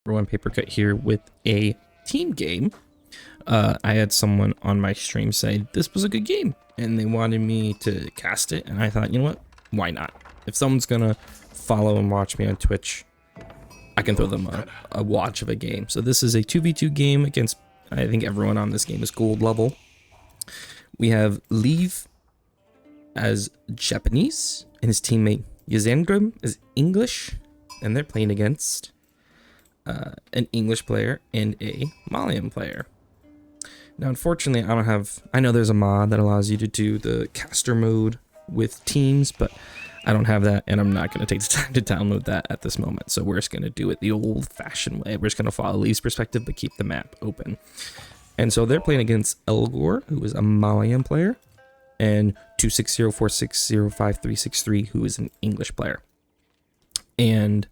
Everyone Paper Cut here with a team game. I had someone on my stream say this was a good game and they wanted me to cast it, and I thought, you know what, why not? If someone's gonna follow and watch me on Twitch, I can throw them a watch of a game. So this is a 2v2 game against, I think everyone on this game is gold level. We have Leave as Japanese and his teammate Yazangrim is English, and they're playing against an English player and a Malian player. Now, unfortunately, I know there's a mod that allows you to do the caster mode with teams, but I don't have that, and I'm not going to take the time to download that at this moment. So we're just going to do it the old-fashioned way. We're just going to follow Lee's perspective, but keep the map open. And so they're playing against Elgor, who is a Malian player, and 26046053363, who is an English player. And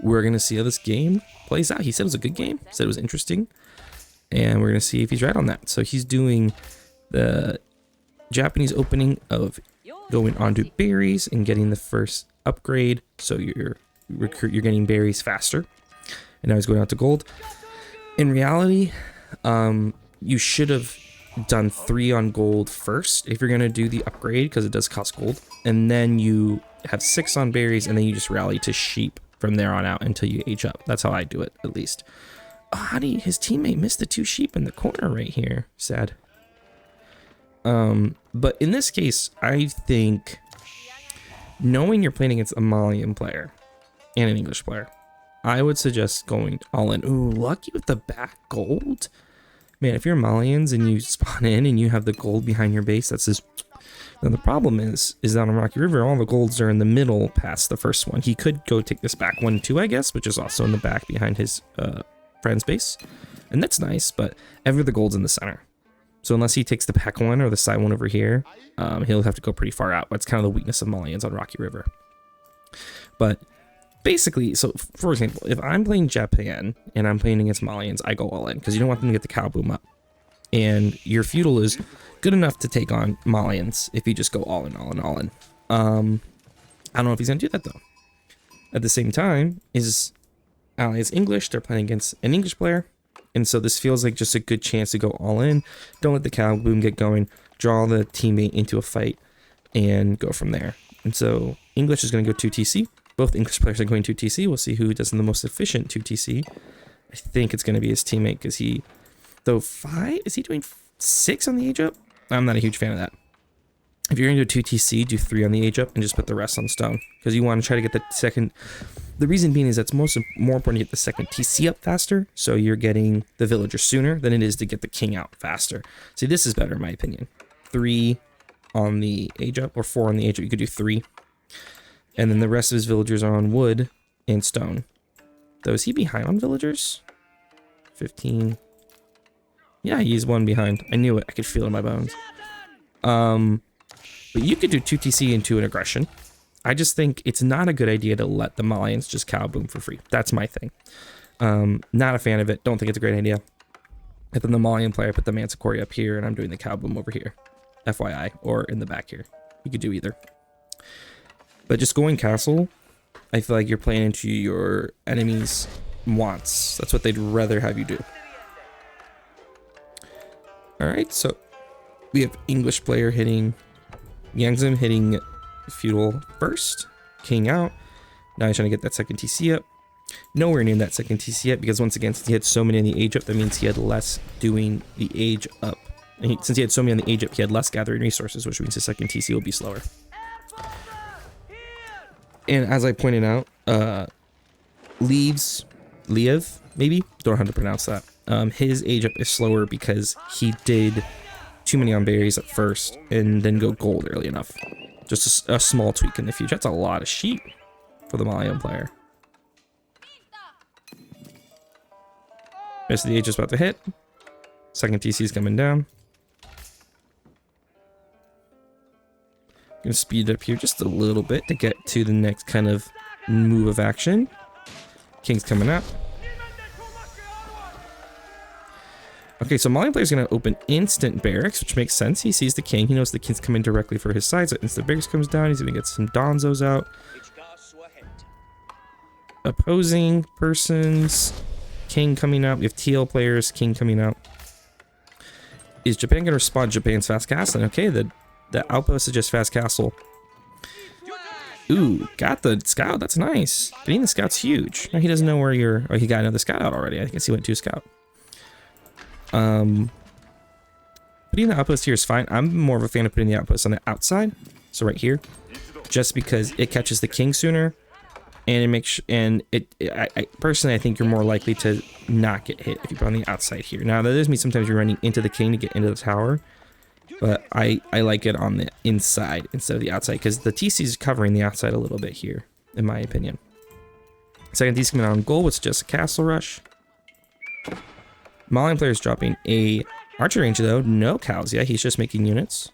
we're going to see how this game plays out. He said it was a good game, said it was interesting, and we're going to see if he's right on that. So he's doing the Japanese opening of going onto berries and getting the first upgrade. So you're getting berries faster. And now he's going out to gold. In reality, you should have done 3 on gold first if you're going to do the upgrade, because it does cost gold. And then you have 6 on berries, and then you just rally to sheep from there on out until you age up. That's how I do it, at least. Oh, how did his teammate miss the 2 sheep in the corner right here? Sad. But in this case, I think knowing you're playing against a Malian player and an English player, I would suggest going all in. Ooh, lucky with the back gold. Man, if you're Malians and you spawn in and you have the gold behind your base, that's just... Now the problem is that on Rocky River, all the golds are in the middle past the first one. He could go take this back one too, I guess, which is also in the back behind his friend's base. And that's nice, but every the gold's in the center. So unless he takes the back one or the side one over here, he'll have to go pretty far out. That's kind of the weakness of Malians on Rocky River. But basically, so for example, if I'm playing Japan and I'm playing against Malians, I go all in because you don't want them to get the cow boom up. And your feudal is good enough to take on Malians if you just go all in, all in, all in. I don't know if he's going to do that, though. At the same time, his ally is English. They're playing against an English player. And so this feels like just a good chance to go all in. Don't let the cow boom get going. Draw the teammate into a fight and go from there. And so English is going to go 2TC. Both English players are going 2TC. We'll see who does the most efficient 2TC. I think it's going to be his teammate because he... Though 5, is he doing 6 on the age up? I'm not a huge fan of that. If you're going to do 2TC, do 3 on the age up and just put the rest on stone. Because you want to try to get the second... The reason being is that's more important to get the second TC up faster. So you're getting the villager sooner than it is to get the king out faster. See, this is better in my opinion. 3 on the age up or 4 on the age up. You could do 3. And then the rest of his villagers are on wood and stone. Though, is he behind on villagers? 15... Yeah, he's 1 behind. I knew it. I could feel it in my bones. But you could do 2TC into an aggression. I just think it's not a good idea to let the Malians just cow boom for free. That's my thing. Not a fan of it. Don't think it's a great idea. If I'm the Malian player, I put the Manticore up here, and I'm doing the cow boom over here. FYI. Or in the back here. You could do either. But just going castle, I feel like you're playing into your enemy's wants. That's what they'd rather have you do. Alright, so we have English player hitting Yangzim hitting feudal first, king out. Now he's trying to get that second TC up. Nowhere near that second TC yet, because once again, since he had so many in the age up, that means he had less doing the age up. And since he had so many on the age up, he had less gathering resources, which means his second TC will be slower. And as I pointed out, Liev, maybe? Don't know how to pronounce that. His age up is slower because he did too many on berries at first and then go gold early enough. Just a small tweak in the future. That's a lot of sheep for the Malian player. Rest of the age is about to hit. Second TC is coming down. Gonna speed it up here just a little bit to get to the next kind of move of action. King's coming up. Okay, so Malian player's going to open instant barracks, which makes sense. He sees the king. He knows the king's coming directly for his side, so instant barracks comes down. He's going to get some donzos out. Opposing person's king coming out. We have teal players, king coming out. Is Japan going to respond to Japan's fast castle? Okay, the outpost is just fast castle. Ooh, got the scout. That's nice. Getting the scout's huge. Now he doesn't know where you're... Oh, he got another scout out already. I guess he went to a scout. Putting the outpost here is fine. I'm more of a fan of putting the outpost on the outside. So right here. Just because it catches the king sooner. And it makes... I personally, I think you're more likely to not get hit if you put on the outside here. Now, that does mean sometimes you're running into the king to get into the tower. But I like it on the inside instead of the outside, because the TC is covering the outside a little bit here, in my opinion. Second TC coming out on goal was just a castle rush. Malian player is dropping a archer range though. No cows yet. He's just making units.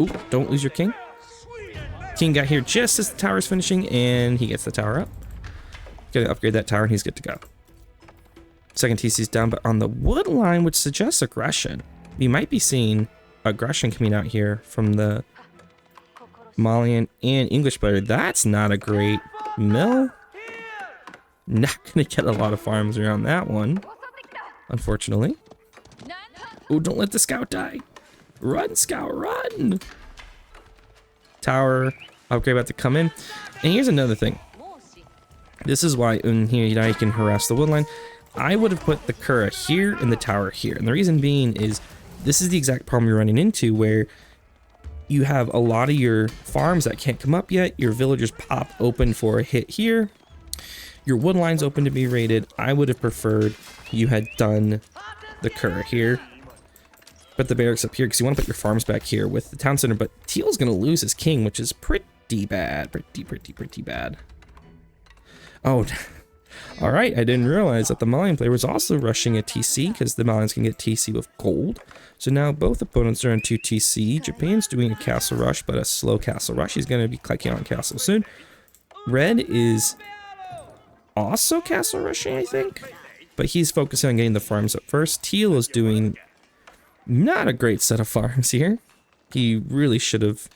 Ooh, don't lose your king. King got here just as the tower is finishing, and he gets the tower up. Gonna upgrade that tower, and he's good to go. Second TC's down, but on the wood line, which suggests aggression. We might be seeing aggression coming out here from the Malian and English player. That's not a great mill. Not gonna get a lot of farms around that one, unfortunately. Oh, don't let the scout die. Run, scout, run. Tower upgrade about to come in. And here's another thing. This is why in here now you can harass the woodline. I would have put the Kura here and the tower here. And the reason being is this is the exact problem you're running into, where you have a lot of your farms that can't come up yet. Your villagers pop open for a hit here. Your wood line's open to be raided. I would have preferred you had done the Kura here. Put the barracks up here because you want to put your farms back here with the town center. But Teal's going to lose his king, which is pretty bad. Pretty bad. Oh, all right. I didn't realize that the Malian player was also rushing a TC because the Malians can get TC with gold. So now both opponents are on 2 TC. Japan's doing a castle rush, but a slow castle rush. He's going to be clicking on castle soon. Red is also castle rushing, I think. But he's focusing on getting the farms up first. Teal is doing not a great set of farms here. He really should have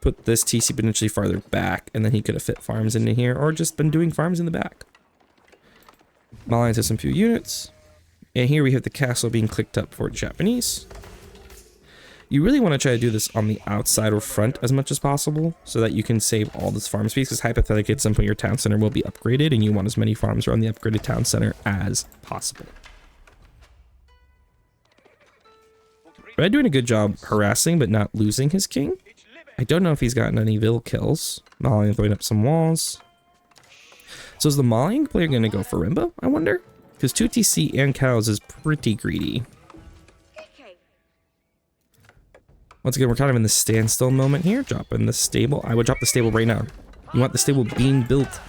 put this TC potentially farther back, and then he could have fit farms into here, or just been doing farms in the back. Malians has some few units. And here we have the castle being clicked up for Japanese. You really want to try to do this on the outside or front as much as possible, so that you can save all this farm space, because hypothetically at some point your town center will be upgraded, and you want as many farms around the upgraded town center as possible. Red doing a good job harassing but not losing his king. I don't know if he's gotten any vill kills. Malian throwing up some walls. So is the Malian player going to go for Rimbo, I wonder? Because 2 TC and cows is pretty greedy. Once again, we're kind of in the standstill moment here. Dropping the stable. I would drop the stable right now. You want the stable being built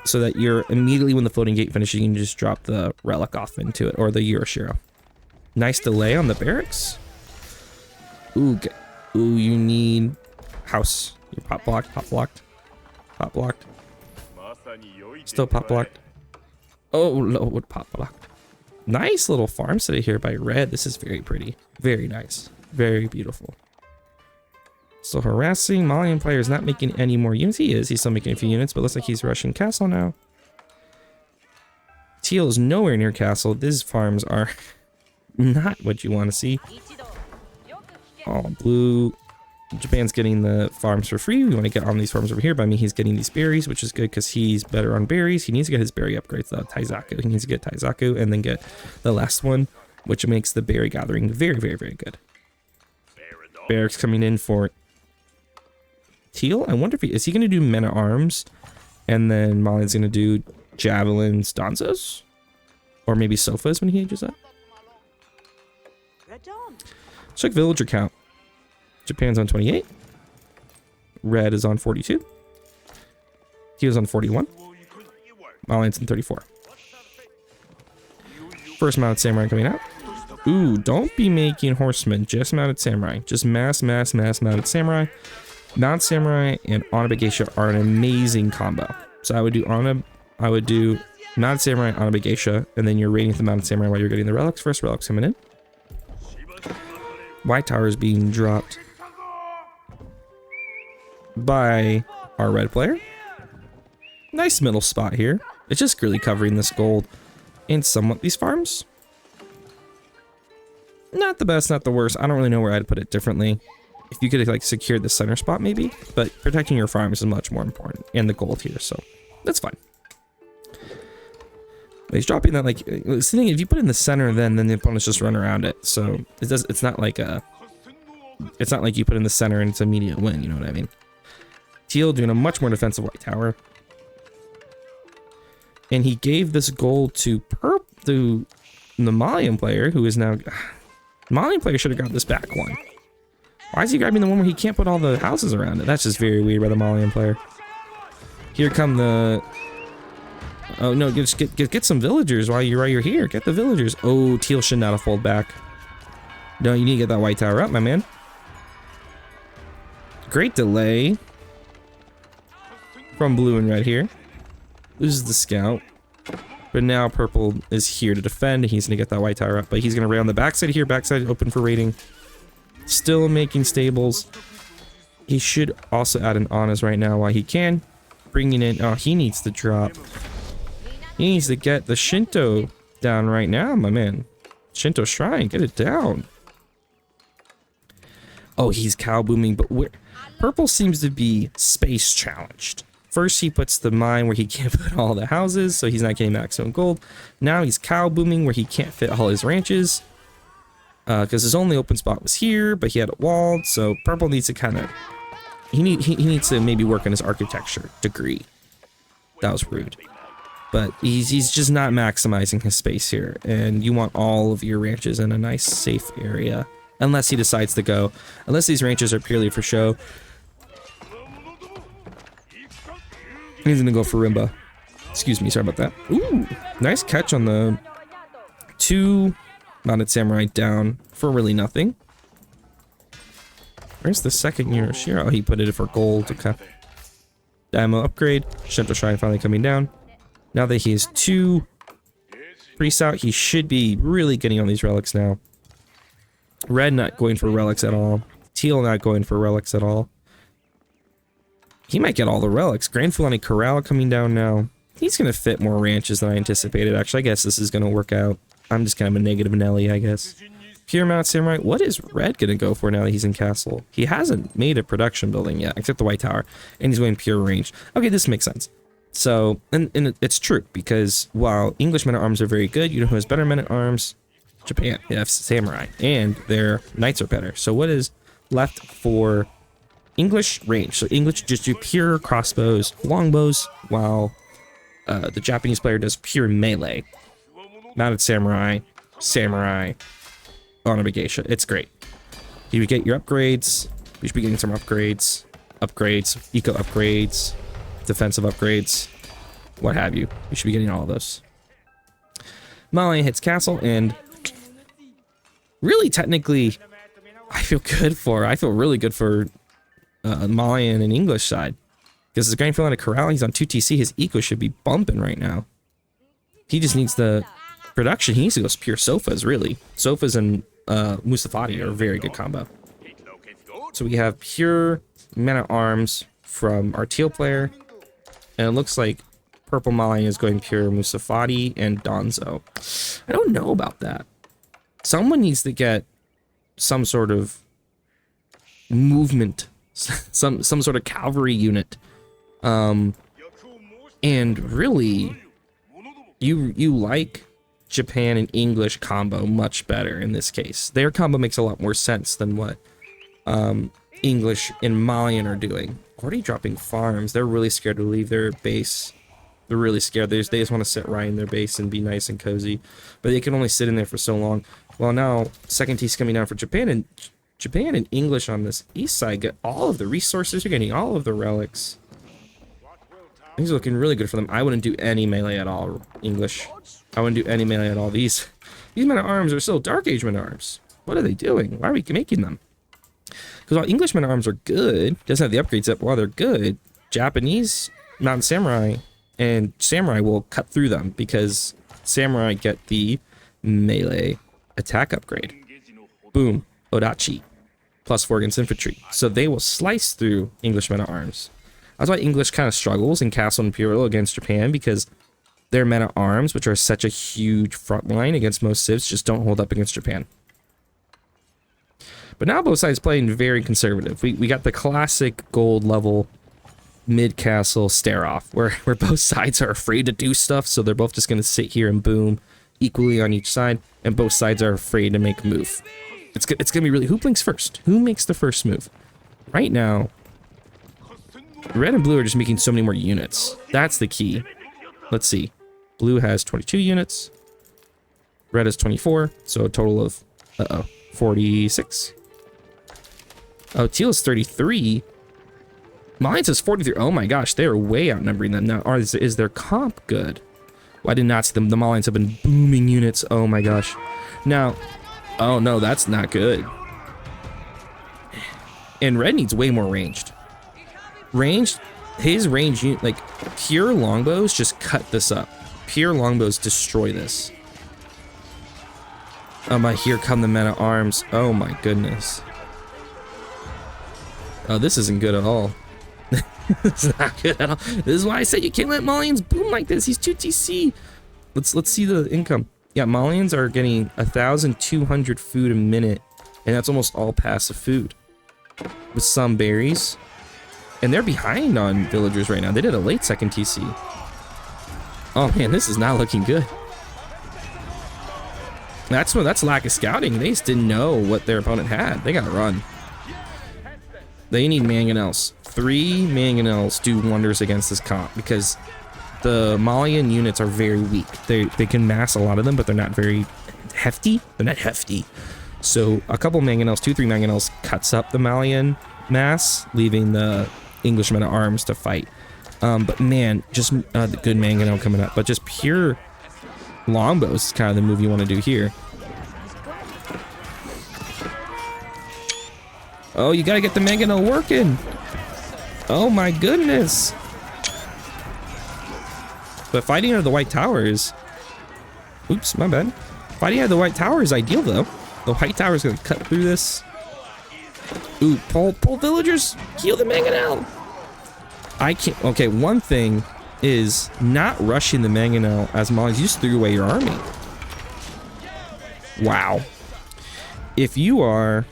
so that you're immediately when the floating gate finishes, you can just drop the relic off into it, or the Euroshiro. Nice delay on the barracks. Ooh, you need house. You're pop blocked, pop blocked, pop blocked. Still pop blocked. Oh, no, pop blocked. Nice little farm city here by Red. This is very pretty. Very nice. Very beautiful. Still harassing. Malian player is not making any more units. He is. He's still making a few units, but looks like he's rushing castle now. Teal is nowhere near castle. These farms are not what you want to see. Oh, blue. Japan's getting the farms for free. We want to get on these farms over here. By me, he's getting these berries, which is good because he's better on berries. He needs to get his berry upgrades, though. Taizaku. He needs to get Taizaku and then get the last one, which makes the berry gathering very, very, very good. Barracks coming in for Teal. I wonder if is he going to do men at arms, and then Malian's going to do javelins, danzas, or maybe sofas when he ages up. Check villager count. Japan's on 28. Red is on 42. Teal's on 41. Malian's on 34. First mounted samurai coming out. Ooh, don't be making horsemen, just mounted samurai. Just mass mounted samurai. Mounted samurai and Anabe Geisha are an amazing combo. So I would do mounted samurai, Anabe Geisha, and then you're raiding the mounted samurai while you're getting the relics. First relics coming in. White tower is being dropped by our red player. Nice middle spot here. It's just really covering this gold and somewhat these farms. Not the best, not the worst. I don't really know where I'd put it differently. If you could like secure the center spot maybe, but protecting your farms is much more important, and the gold here, so that's fine. But he's dropping that like if you put it in the center, then the opponents just run around it. So it's not like you put it in the center and it's an immediate win. You know what I mean? Teal doing a much more defensive white tower, and he gave this gold to the Malian player, who is now Malian player should have got this back one. Why is he grabbing the one where he can't put all the houses around it? That's just very weird by the Malian player. Here come the... Oh no, get some villagers while you're here. Get the villagers. Oh, Teal should not have fold back. No, you need to get that white tower up, my man. Great delay from blue and red here. Loses the scout. But now purple is here to defend. He's going to get that white tower up. But he's going to raid on the backside here. Backside open for raiding. Still making stables. He should also add an honest right now while he can. Bringing in... Oh, he needs to drop. He needs to get the Shinto down right now, my man. Shinto Shrine, get it down. Oh, he's cow booming, but where... Purple seems to be space challenged. First, he puts the mine where he can't put all the houses, so he's not getting maximum gold. Now he's cow booming where he can't fit all his ranches. Because his only open spot was here, but he had it walled, so purple needs to kind of... He needs to maybe work on his architecture degree. That was rude. But he's just not maximizing his space here, and you want all of your ranches in a nice, safe area. Unless he decides to go. Unless these ranches are purely for show. He's gonna go for Rimba. Excuse me, sorry about that. Ooh, nice catch on the 2 mounted samurai down for really nothing. Where's the second Yoroshiro? Oh, he put it for gold. Okay. Ammo upgrade. Shinto Shrine finally coming down. Now that he has 2 priests out, he should be really getting on these relics now. Red not going for relics at all. Teal not going for relics at all. He might get all the relics. Grand Fulani Corral coming down now. He's going to fit more ranches than I anticipated. Actually, I guess this is going to work out. I'm just kind of a negative Nelly, I guess. Pure Mount Samurai. What is Red going to go for now that he's in Castle? He hasn't made a production building yet, except the White Tower. And he's going pure range. Okay, this makes sense. So, and it's true, because while English men-at-arms are very good, you know who has better men-at-arms? Japan. They have Samurai. And their knights are better. So what is left for English? Range. So English just do pure crossbows, longbows, while the Japanese player does pure melee. Mounted Samurai, Samurai, Onabegeisha. It's great. You get your upgrades. You should be getting some upgrades. Eco upgrades. Defensive upgrades. What have you. You should be getting all of those. Mali hits Castle, and really technically, I feel really good for Malian and English side. Because his Grand Fulani Corral, he's on 2 TC. His eco should be bumping right now. He just needs the production. He needs to go pure sofas, really. Sofas and Musafadis are a very good combo. So we have pure men-at-arms from our teal player. And it looks like purple Malian is going pure Musafadi and Donzo. I don't know about that. Someone needs to get some sort of movement. Some sort of cavalry unit. And really, you like Japan and English combo much better in this case. Their combo makes a lot more sense than what English and Malian are doing. Already dropping farms. They're really scared to leave their base. They're really scared. They just want to sit right in their base and be nice and cozy. But they can only sit in there for so long. Well, now second T's coming down for Japan, and Japan and English on this east side get all of the resources. You're getting all of the relics. Things are looking really good for them. I wouldn't do any melee at all, English. I wouldn't do any melee at all. These men-at-arms are still Dark Age men-at-arms. What are they doing? Why are we making them? Because while English men-at-arms are good, doesn't have the upgrades up, while they're good, Japanese Mountain Samurai and Samurai will cut through them, because Samurai get the melee attack upgrade. Boom. Odachi. +4 against infantry. So they will slice through English men-at-arms. That's why English kind of struggles in Castle Imperial against Japan, because Their men-at-arms, which are such a huge front line against most civs, just don't hold up against Japan. But now both sides playing very conservative. We got the classic gold level mid-castle stare-off, where both sides are afraid to do stuff, so they're both just going to sit here and boom equally on each side, and both sides are afraid to make a move. It's going to be really, who blinks first? Who makes the first move? Right now, red and blue are just making so many more units. That's the key. Let's see. Blue has 22 units. Red has 24. So a total of, 46. Oh, teal is 33. Malians is 43. Oh my gosh, they are way outnumbering them. Now, is their comp good? Well, I did not see them. The Malians have been booming units. Oh my gosh. Now, oh no, that's not good. And red needs way more ranged. His range, like, pure longbows just cut this up. Pure longbows destroy this. Oh my, here come the men-at-arms. Oh my goodness. Oh, this isn't good at all. This is not good at all. This is why I said you can't let Malians boom like this. He's 2 TC. Let's see the income. Yeah, Malians are getting 1,200 food a minute, and that's almost all passive food. With some berries. And they're behind on villagers right now. They did a late second TC. Oh man, this is not looking good. That's lack of scouting. They just didn't know what their opponent had. They gotta run. They need mangonels. 3 mangonels do wonders against this comp because the Malian units are very weak. They can mass a lot of them, but they're not very hefty. They're not hefty. So a couple mangonels, 2-3 mangonels cuts up the Malian mass, leaving the English men-at-arms to fight. But man, just the good mangonel coming up. But just pure longbows is kind of the move you want to do here. Oh, you gotta get the mangonel working. Oh my goodness. But fighting under the white towers. Oops, my bad. Fighting under the white tower is ideal though. The white tower is gonna cut through this. Ooh, pull villagers, heal the mangonel. I can't. Okay, one thing is not rushing the mangonel as Malians. You just threw away your army. Wow. If you are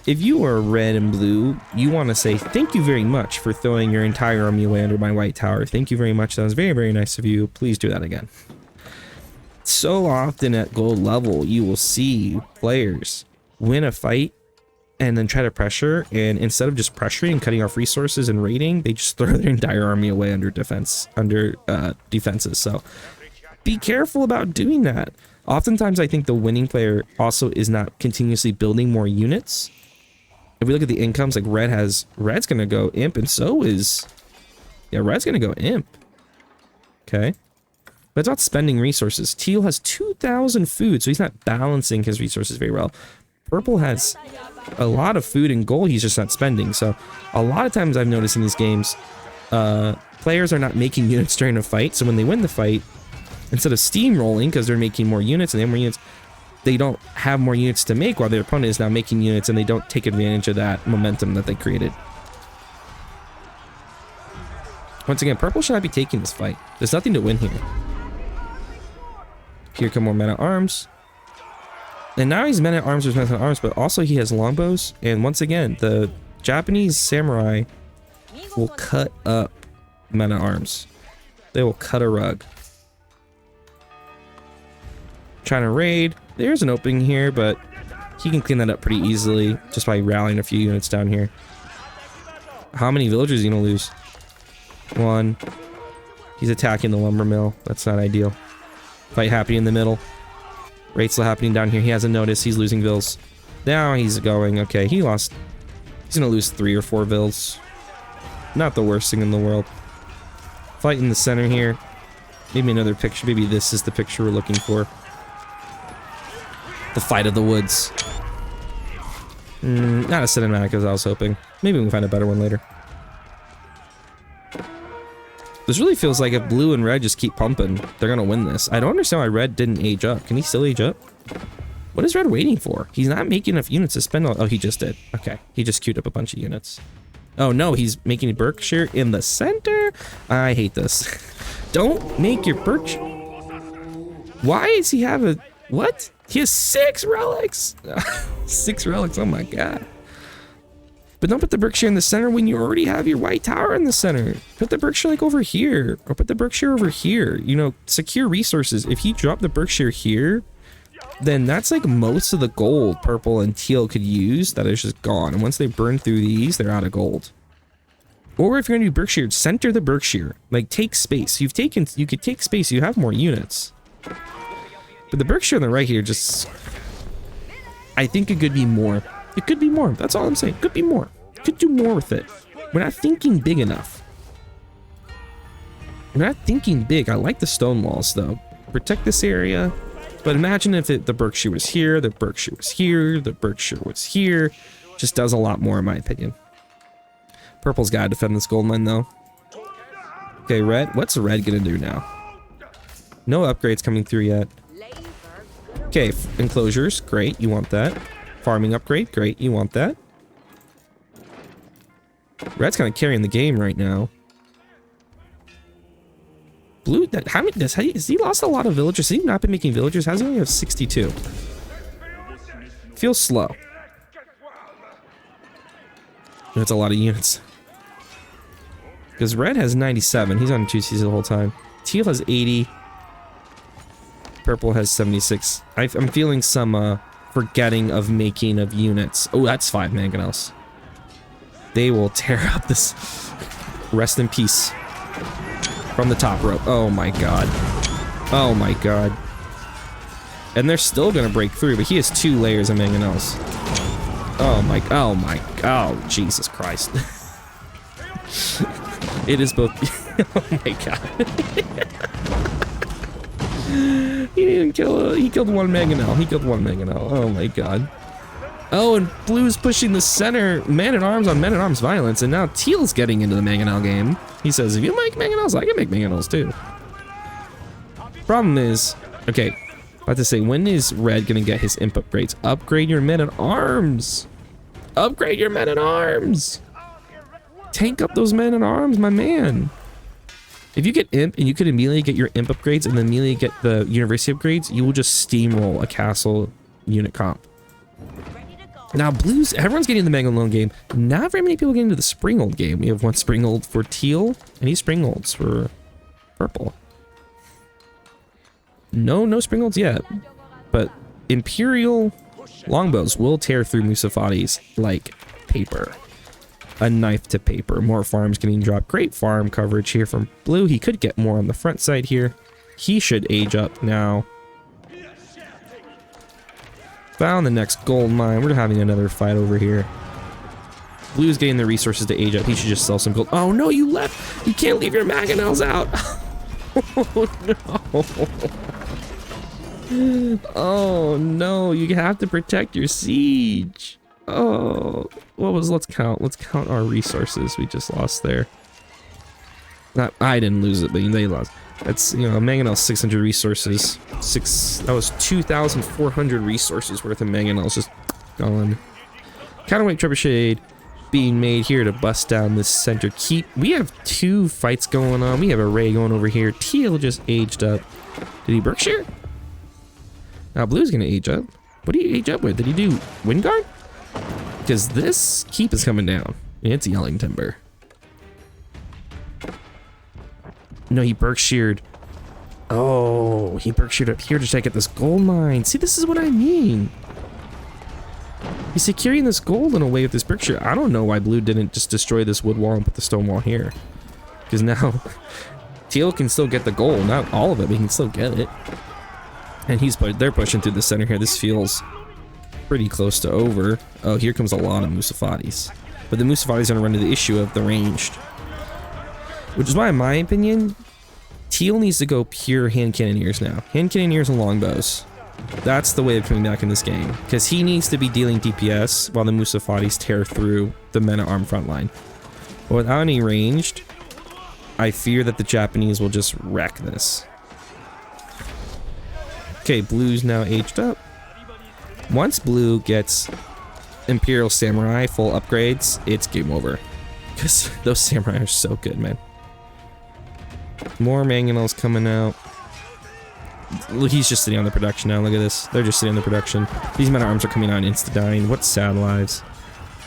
red and blue, you want to say thank you very much for throwing your entire army away under my white tower. Thank you very much. That was very, very nice of you. Please do that again. So often at gold level, you will see players win a fight and then try to pressure, and instead of just pressuring and cutting off resources and raiding, they just throw their entire army away under defenses. So be careful about doing that. Oftentimes, I think the winning player also is not continuously building more units. If we look at the incomes, like red's gonna go imp, and so is, yeah, red's gonna go imp. Okay. But it's not spending resources. Teal has 2,000 food, so he's not balancing his resources very well. Purple has a lot of food and gold he's just not spending. So a lot of times I've noticed in these games, players are not making units during a fight. So when they win the fight, instead of steamrolling because they're making more units and they have more units, they don't have more units to make while their opponent is now making units, and they don't take advantage of that momentum that they created. Once again, purple should not be taking this fight. There's nothing to win here. Here come more men-at-arms. And now he's men-at-arms with men-at-arms, but also he has longbows. And once again, the Japanese samurai will cut up men-at-arms. They will cut a rug. Trying to raid. There's an opening here, but he can clean that up pretty easily just by rallying a few units down here. How many villagers is he gonna lose? 1. He's attacking the lumber mill. That's not ideal. Fight happening in the middle. Raid still happening down here. He hasn't noticed. He's losing vills. Now he's going. Okay, he lost. He's gonna lose 3 or 4 vills. Not the worst thing in the world. Fight in the center here. Maybe another picture. Maybe this is the picture we're looking for. The fight of the woods. Not a cinematic as I was hoping. Maybe we can find a better one later. This really feels like if blue and red just keep pumping, they're gonna win this. I don't understand why red didn't age up. Can he still age up? What is red waiting for? He's not making enough units to spend all. Oh, he just did. Okay, he just queued up a bunch of units. Oh no, he's making a Berkshire in the center? I hate this. Don't make your Berkshire. Why does he have a, what? He has 6 relics. 6 relics, oh my god. But don't put the Berkshire in the center when you already have your white tower in the center. Put the Berkshire like over here, or put the Berkshire over here. You know, secure resources. If you drop the Berkshire here, then that's like most of the gold purple and teal could use that is just gone. And once they burn through these, they're out of gold. Or if you're gonna do Berkshire, center the Berkshire. Like take space. You could take space, you have more units. But the Berkshire on the right here just, I think it could be more. It could be more. That's all I'm saying. Could be more. Could do more with it. We're not thinking big enough. We're not thinking big. I like the stone walls though. Protect this area. But imagine if the Berkshire was here, the Berkshire was here, the Berkshire was here. Just does a lot more in my opinion. Purple's gotta defend this gold mine though. Okay, red. What's red gonna do now? No upgrades coming through yet. Okay, enclosures. Great, you want that. Farming upgrade. Great, you want that. Red's kind of carrying the game right now. Blue, has he lost a lot of villagers? Has he not been making villagers? Has he only have 62? Feels slow. That's a lot of units. Because red has 97. He's on 2Cs the whole time. Teal has 80. Purple has 76. I'm feeling some forgetting of making of units. Oh, that's 5 mangonels. They will tear up this. Rest in peace. From the top rope. Oh my god. Oh my god. And they're still gonna break through, but he has 2 layers of mangonels. Oh my, Jesus Christ. It is both. Oh my god. He didn't kill. He killed 1 mangonel. He killed 1 mangonel. Oh my god. Oh, and blue's pushing the center. Man-at-arms on man-at-arms violence, and now teal's getting into the mangonel game. He says, if you make mangonels, I can make mangonels too. Problem is, okay, about to say, when is red gonna get his imp upgrades? Upgrade your men-at-arms. Upgrade your men-at-arms. Tank up those men-at-arms, my man. If you get imp and you can immediately get your imp upgrades and then immediately get the university upgrades, you will just steamroll a castle unit comp. Now blues, everyone's getting the Megalone game. Not very many people getting into the Springald game. We have 1 Springald for teal, and he's Springolds for purple. No Springolds yet. But Imperial longbows will tear through Musafadis like paper. A knife to paper. More farms getting dropped. Great farm coverage here from blue. He could get more on the front side here. He should age up now. Found the next gold mine. We're having another fight over here. Blue's getting the resources to age up. He should just sell some gold. Oh no, you left! You can't leave your mangonels out! Oh no! Oh no, you have to protect your siege. Oh, what was, let's count our resources we just lost there. Not, I didn't lose it, but they lost. That's, you know, mangonel 600 resources. That was 2,400 resources worth of mangonels just gone. Counterweight trebuchet being made here to bust down this center keep. We have 2 fights going on. We have a Ray going over here. Teal just aged up. Did he Berkshire? Now blue's gonna age up. What do you age up with? Did he do Windguard? Because this keep is coming down. It's yelling timber. No, he Berkshired. Oh, he Berkshired up here to check out this gold mine. See, this is what I mean. He's securing this gold in a way with this Berkshire. I don't know why blue didn't just destroy this wood wall and put the stone wall here. Because now teal can still get the gold. Not all of it, but he can still get it. And they're pushing through the center here. This feels pretty close to over. Oh, here comes a lot of Musafadis. But the Musafadis are going to run into the issue of the ranged. Which is why, in my opinion, teal needs to go pure hand cannoneers now. Hand cannoneers and longbows. That's the way of coming back in this game. Because he needs to be dealing DPS while the Musafadis tear through the men-at-arm front line. But without any ranged, I fear that the Japanese will just wreck this. Okay, blue's now aged up. Once blue gets Imperial Samurai full upgrades, it's game over. Because those samurai are so good, man. More mangonels coming out. Look, he's just sitting on the production now. Look at this. They're just sitting on the production. These men-at-arms are coming on insta-dying. What sad lives.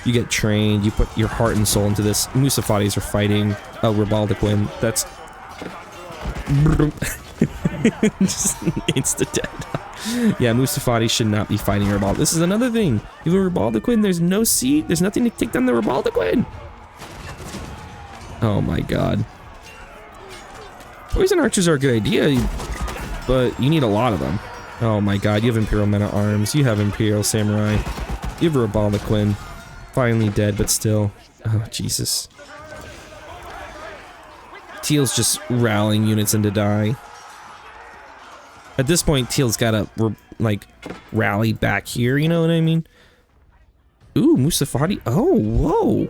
You get trained. You put your heart and soul into this. Musafadis are fighting. Oh, Ribaldiquin. That's... just insta-dead. Yeah, Musafadis should not be fighting Ribaldiquin. This is another thing. Even Ribaldiquin, there's no seed. There's nothing to take down the Ribaldiquin. Oh my god. Poison archers are a good idea, but you need a lot of them. Oh my god, you have Imperial Men-at-Arms, you have Imperial Samurai, you have Ribaldiquin. Finally dead, but still. Oh, Jesus. Teal's just rallying units into die. At this point, Teal's gotta, like, rally back here, you know what I mean? Ooh, Musafadi. Oh, whoa.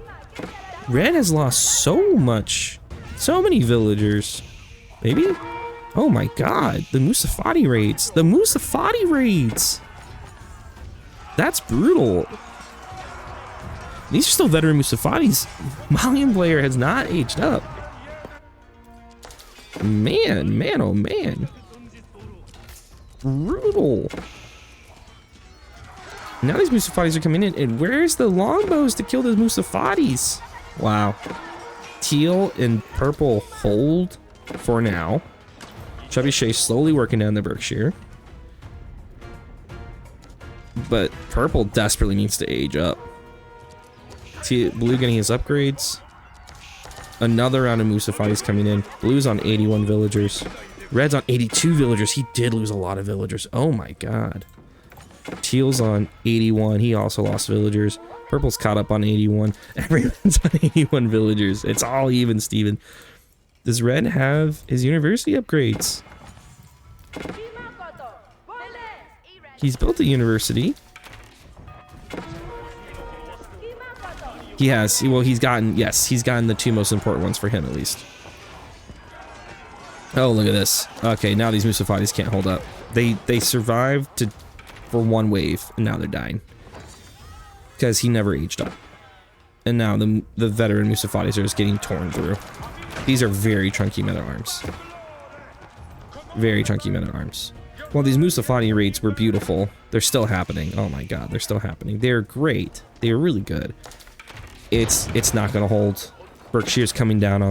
Red has lost so much. So many villagers. Maybe? Oh my god, the Musafadi raids. The Musafadi raids! That's brutal. These are still veteran Musafadis. Malian player has not aged up. Man, man, oh man. Brutal. Now these Musafadis are coming in, and where's the longbows to kill the Musafadis? Wow. Teal and purple hold for now. Trebuchet slowly working down the Berkshire. But purple desperately needs to age up. Blue getting his upgrades. Another round of Musafadis coming in. Blue's on 81 villagers. Red's on 82 villagers. He did lose a lot of villagers. Oh my god. Teal's on 81. He also lost villagers. Purple's caught up on 81. Everyone's on 81 villagers. It's all even, Steven. Does Red have his university upgrades? He's built a university. He has. Well, he's gotten, yes, he's gotten the two most important ones for him, at least. Oh, look at this. Okay, now these Musafadis can't hold up. They survived for one wave, and now they're dying. Because he never aged up. And now the veteran Musafadis are just getting torn through. These are very chunky men-at-arms. Very chunky men-at-arms. Well, these Musafadi raids were beautiful. They're still happening. Oh my god, they're still happening. They're great. They're really good. It's not gonna hold. Berkshire's coming down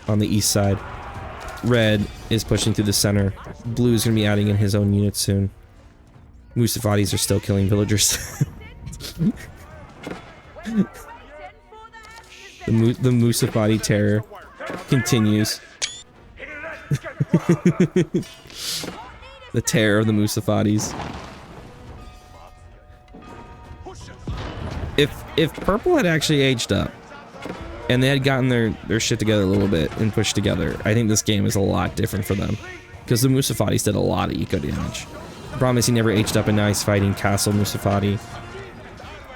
on the east side. Red is pushing through the center. Blue's gonna be adding in his own units soon. Musafadis are still killing villagers. The Musafadi terror continues. The terror of the Musafadis. If purple had actually aged up and they had gotten their shit together a little bit and pushed together, I think this game is a lot different for them. Because the Musafadis did a lot of eco damage. The problem is he never aged up and now he's fighting Castle Musafadi.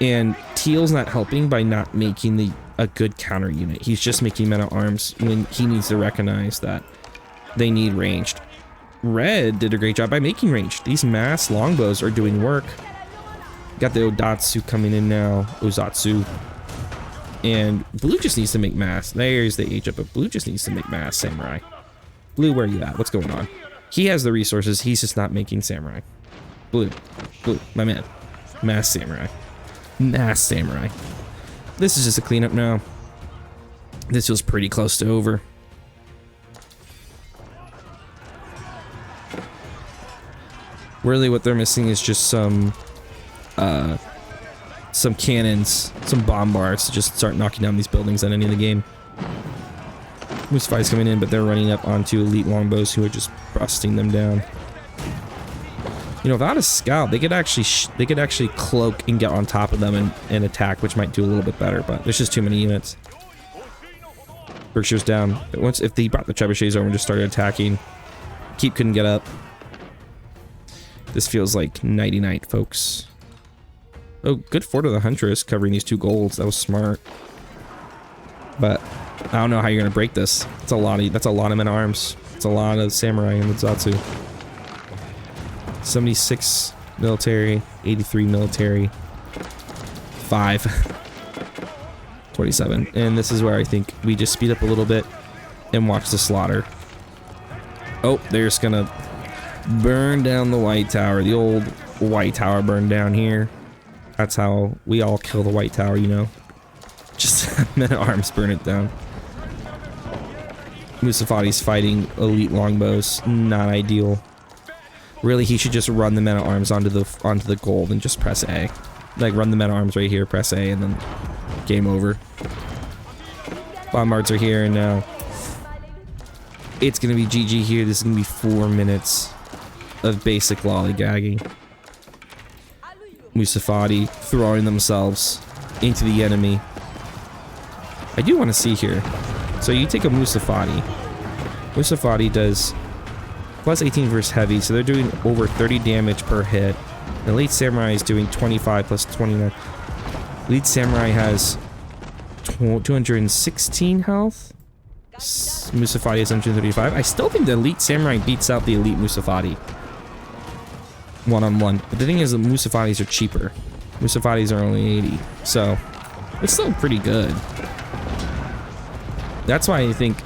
And Teal's not helping by not making a good counter unit. He's just making men-at-arms when he needs to recognize that they need ranged. Red did a great job by making ranged. These mass longbows are doing work. Got the Odatsu coming in now. Ozatsu. And blue just needs to make mass. There's the age up, but blue just needs to make mass samurai. Blue, where are you at? What's going on? He has the resources. He's just not making samurai. Blue, my man. Mass samurai. Mass samurai. This is just a cleanup now. This feels pretty close to over. Really what they're missing is just some cannons, some bombards to just start knocking down these buildings at the end of the game. Musafadi's coming in, but they're running up onto elite longbows who are just busting them down. You know, without a scout, they could actually cloak and get on top of them and attack, which might do a little bit better, but there's just too many units. Berkshire's down. But if they brought the trebuchets over and just started attacking, Keep couldn't get up. This feels like nighty-night, folks. Oh, good Fort of the Huntress covering these 2 golds. That was smart. But I don't know how you're gonna break this. That's a lot of men-at-arms. It's a lot of samurai in the Zatsu. 76 military, 83 military, 5. 27. And this is where I think we just speed up a little bit and watch the slaughter. Oh, they're just gonna burn down the White Tower. The old White Tower burned down here. That's how we all kill the White Tower, you know. Just men-at-arms burn it down. Musafadis fighting elite longbows. Not ideal. Really, he should just run the men-at-arms onto the gold and just press A. Like, run the men-at-arms right here, press A, and then game over. Bombards are here, and now it's gonna be GG here. This is gonna be 4 minutes of basic lollygagging. Musafadi throwing themselves into the enemy. I do want to see here. So you take a Musafadi. Musafadi does plus 18 versus heavy, so they're doing over 30 damage per hit. The Elite Samurai is doing 25 plus 29. Elite Samurai has 216 health. Musafadi is 135. I still think the Elite Samurai beats out the Elite Musafadi. One-on-one. But the thing is, the Musafadis are cheaper. Musafadis are only 80. So, it's still pretty good. That's why I think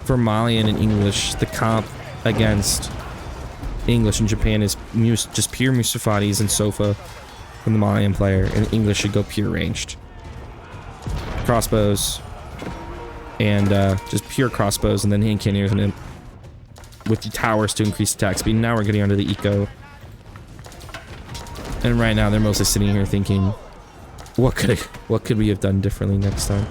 for Malian and English, the comp against English in Japan is just pure Musafadis and Sofa from the Malian player, and English should go pure ranged. Crossbows, and just pure crossbows, and then hand cannons and with the towers to increase attack speed. Now we're getting onto the eco. And right now they're mostly sitting here thinking, what could we have done differently next time?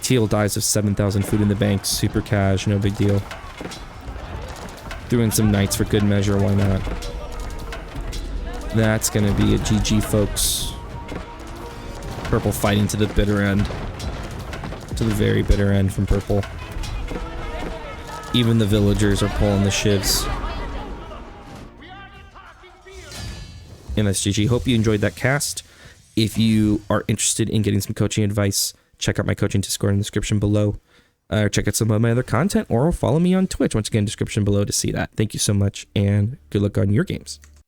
Teal dies of 7,000 food in the bank, super cash, no big deal. Threw in some knights for good measure, why not? That's gonna be a GG, folks. Purple fighting to the bitter end. To the very bitter end from purple. Even the villagers are pulling the shivs. And that's GG. Hope you enjoyed that cast. If you are interested in getting some coaching advice, check out my coaching Discord in the description below. Check out some of my other content, or follow me on Twitch. Once again, description below to see that. Thank you so much, and good luck on your games.